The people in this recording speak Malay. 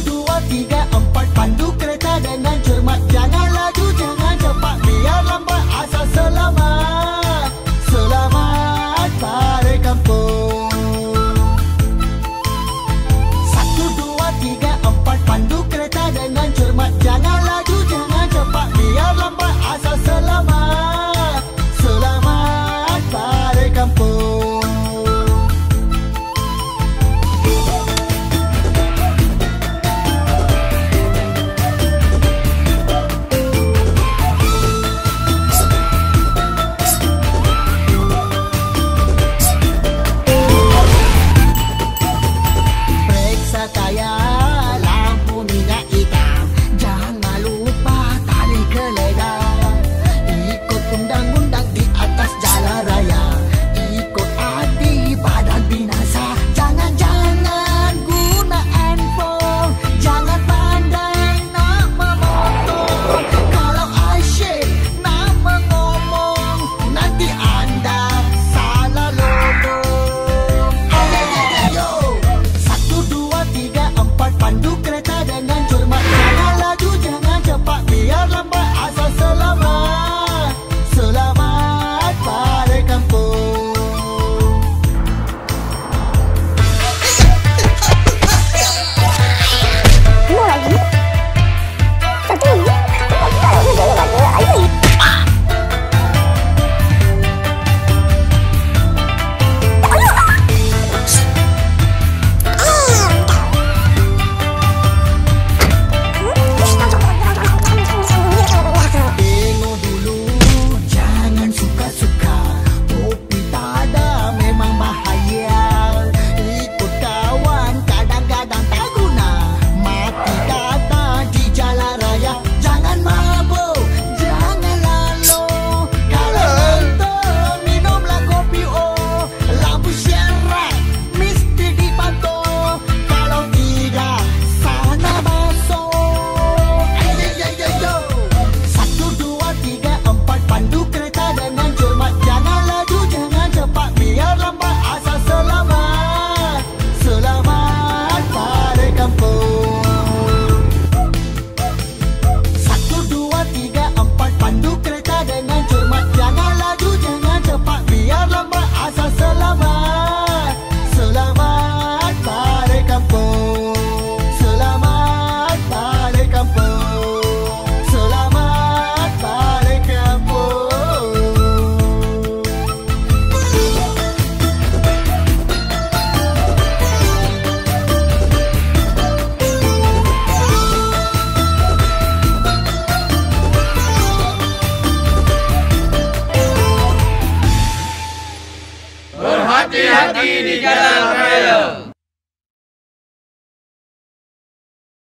dua, tiga, empat. Pandu kereta dengan cermat. Jangan laju, jangan cepat. Biar lambat asal selamat. Selamat balik kampung. Satu, dua, tiga, empat. Pandu kereta dengan cermat. Jangan laju, jangan cepat. Biar lambat asal selamat. Selamat balik kampung. Periksa tayar, lampu minyak hitam. Jangan lupa tali gelegar. Ikut undang-undang di atas jalan raya. Ikut hati badan binasa. Jangan-jangan guna handphone. Jangan pandai nak memotong. Kalau asyik nak mengomong, nanti anda salah lorong. Ayo, satu, dua, tiga, empat. Pandu kereta dengan cermat. Jangan laju, jangan cepat. Biar lambat asal selamat. Selamat balik kampung. Mau lagi? Satu ini? Kalau sudah mata air. Tengok dulu, jangan suka-suka. Topi tak ada memang bahaya. Ikut kawan kadang-kadang tak guna. Mati datang di jalan raya. Jangan mabuk, jangan lalu. Kalau nonton, minumlah kopi oh. Lampu syarat mesti dipantau. Kalau tidak, sana masuk. Ayo. Satu, dua, tiga, empat. Pandu kereta dengan cermat. Jangan laju, jangan cepat. Biar lambat asal selamat. Selamat balik kampung. Satu, dua, tiga, empat. Pandu kereta dengan cermat. Jangan laju, jangan cepat. Biar lambat asal selamat. Selamat balik kampung. Selamat balik kampung. Selamat balik kampung. Berhati-hati di jalan raya.